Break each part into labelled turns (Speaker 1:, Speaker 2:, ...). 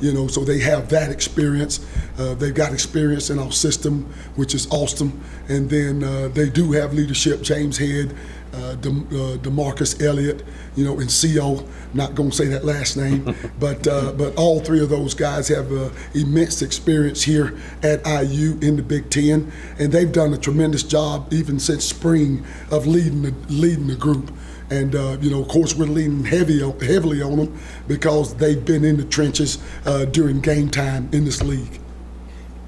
Speaker 1: So they have that experience. They've got experience in our system, which is awesome. And then they do have leadership. James Head, DeMarcus Elliott, and CO. Not going to say that last name, but all three of those guys have immense experience here at IU in the Big Ten, and they've done a tremendous job even since spring of leading the group. And of course, we're leaning heavily on them because they've been in the trenches during game time in this league.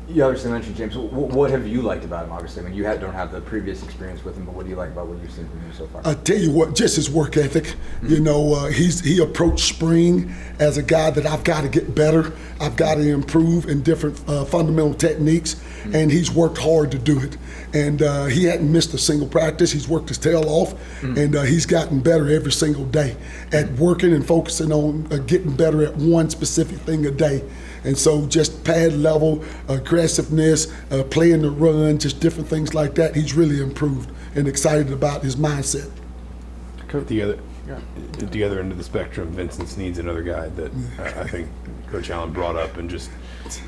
Speaker 2: You obviously mentioned James. What have you liked about him? Obviously, I mean, you don't have the previous experience with him, but what do you like about what you've seen from him so far?
Speaker 1: I tell you what, just his work ethic. He approached spring as a guy that I've got to get better. I've got to improve in different fundamental techniques, and he's worked hard to do it. And he hadn't missed a single practice. He's worked his tail off, and he's gotten better every single day at working and focusing on getting better at one specific thing a day. And so just pad level, aggressiveness, playing the run, just different things like that. He's really improved and excited about his mindset.
Speaker 3: At the other end of the spectrum, Vincent Sneed's another guy that I think Coach Allen brought up and just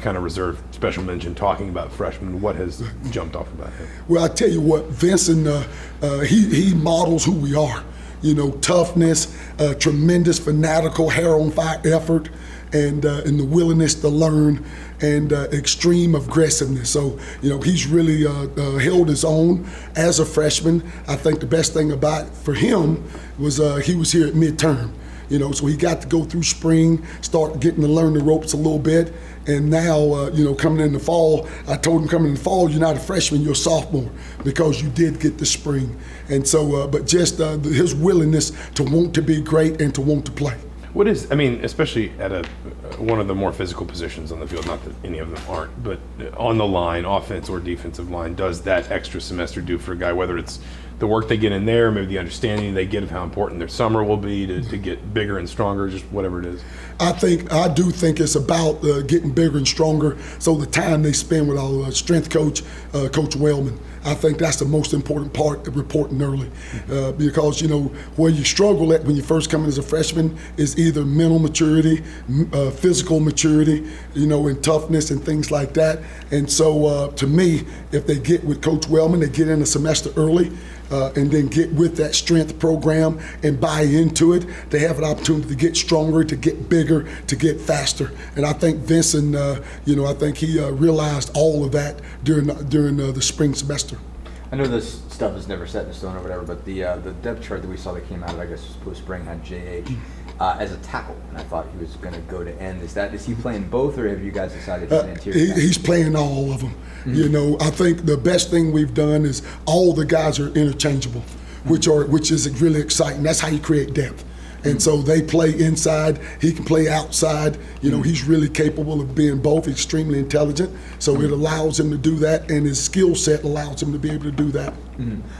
Speaker 3: kind of reserved special mention talking about freshmen. What has jumped off about him?
Speaker 1: Well, I tell you what, Vincent, he models who we are. Toughness, tremendous fanatical, hair on fire effort, and the willingness to learn, and extreme aggressiveness. So, he's really held his own as a freshman. I think the best thing about it for him was he was here at midterm. So he got to go through spring, start getting to learn the ropes a little bit. And now, coming in the fall, I told him coming in the fall, you're not a freshman, you're a sophomore, because you did get the spring. And so, but just his willingness to want to be great and to want to play.
Speaker 3: Especially at one of the more physical positions on the field, not that any of them aren't, but on the line, offense or defensive line, does that extra semester do for a guy, whether it's the work they get in there, maybe the understanding they get of how important their summer will be to get bigger and stronger, just whatever it is? I do think it's about getting bigger and stronger. So the time they spend with our strength coach, Coach Wellman, I think that's the most important part of reporting early, because where you struggle at when you first come in as a freshman is either mental maturity, physical maturity, and toughness and things like that. And so to me, if they get with Coach Wellman, they get in a semester early, and then get with that strength program and buy into it, they have an opportunity to get stronger, to get bigger, to get faster. And I think Vincent, I think he realized all of that during the spring semester.
Speaker 2: I know this stuff is never set in stone or whatever, but the depth chart that we saw that came out of, I guess, spring had JH as a tackle, and I thought he was going to go to end. Is he playing both, or have you guys decided he's an interior?
Speaker 1: He's playing all of them. I think the best thing we've done is all the guys are interchangeable, which is really exciting. That's how you create depth. And so they play inside, he can play outside. He's really capable of being both, extremely intelligent. So it allows him to do that, and his skill set allows him to be able to do that.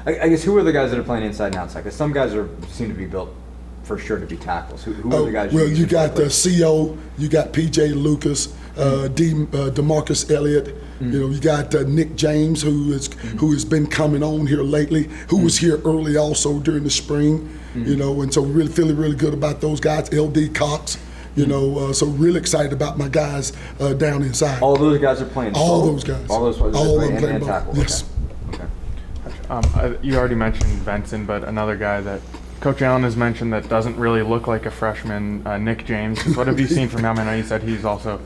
Speaker 2: I guess who are the guys that are playing inside and outside? Because some guys seem to be built for sure to be tackles. Who are the guys?
Speaker 1: Well, you got CO, you got PJ Lucas, DeMarcus Elliott. You got Nick James, who has been coming on here lately, who was here early also during the spring. And so we're really feeling really good about those guys. LD Cox. So really excited about my guys down inside.
Speaker 2: All those guys are playing.
Speaker 1: All those guys.
Speaker 2: All those players
Speaker 1: all
Speaker 2: are playing and
Speaker 1: tackle. Yes.
Speaker 2: Okay.
Speaker 4: You already mentioned Vincent, but another guy that Coach Allen has mentioned that doesn't really look like a freshman, Nick James. What have you seen from him? I know you said he's also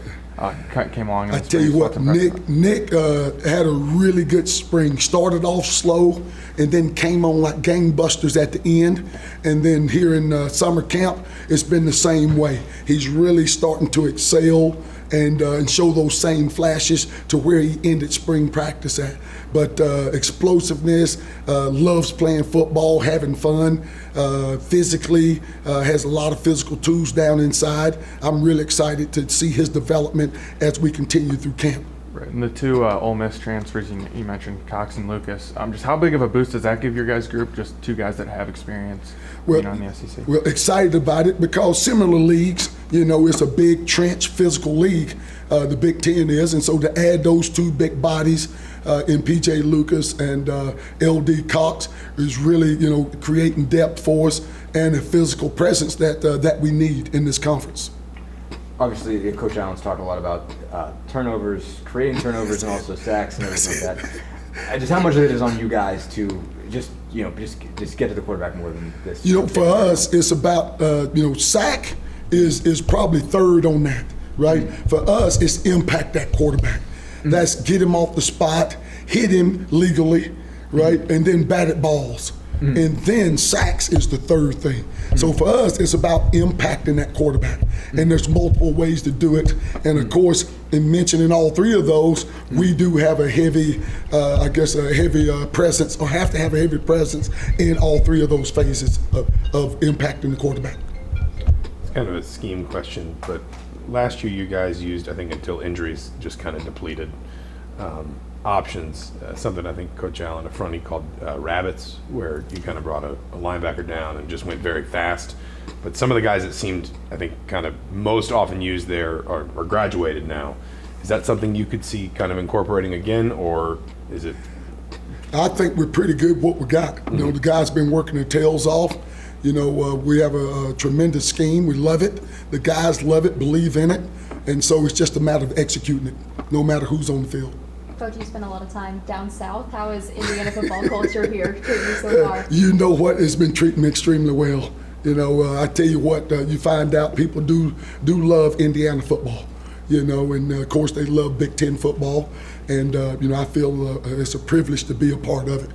Speaker 4: came along.
Speaker 1: I tell you what, Nick had a really good spring. Started off slow and then came on like gangbusters at the end. And then here in summer camp, it's been the same way. He's really starting to excel and show those same flashes to where he ended spring practice at. But explosiveness, loves playing football, having fun, physically, has a lot of physical tools down inside. I'm really excited to see his development as we continue through camp.
Speaker 4: Right, and the two Ole Miss transfers you mentioned, Cox and Lucas. Just how big of a boost does that give your guys' group? Just two guys that have experience, in the SEC.
Speaker 1: We're excited about it because similar leagues, it's a big trench physical league. The Big Ten is, and so to add those two big bodies in PJ Lucas and LD Cox is really, creating depth for us and a physical presence that we need in this conference.
Speaker 2: obviously, Coach Allen's talked a lot about turnovers, creating turnovers, and also sacks and everything like that. Just how much of it is on you guys to just get to the quarterback more than this?
Speaker 1: For us, it's about sack is probably third on that, right? For us, it's impact that quarterback. That's get him off the spot, hit him legally, right, and then batted balls. And then sacks is the third thing. So for us, it's about impacting that quarterback. And there's multiple ways to do it. And of course, in mentioning all three of those, we do have a heavy, presence, or have to have a heavy presence in all three of those phases of impacting the quarterback.
Speaker 3: It's kind of a scheme question, but last year you guys used, I think until injuries just kind of depleted, options, something I think Coach Allen up front he called rabbits, where you kind of brought a linebacker down and just went very fast. But some of the guys that seemed, I think, kind of most often used there are graduated now. Is that something you could see kind of incorporating again, or is it?
Speaker 1: I think we're pretty good what we got. The guys been working their tails off. We have a tremendous scheme. We love it. The guys love it, believe in it. And so it's just a matter of executing it, no matter who's on the field.
Speaker 5: Coach, you spend a lot of time down south. How is Indiana football culture here treating you so far?
Speaker 1: You know what? It's been treating me extremely well. I tell you what, you find out people do love Indiana football. And of course they love Big Ten football. And, I feel it's a privilege to be a part of it,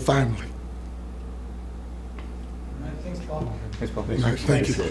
Speaker 1: finally.
Speaker 6: Thanks, Paul.
Speaker 2: Thanks, Paul.
Speaker 1: All right, thank you.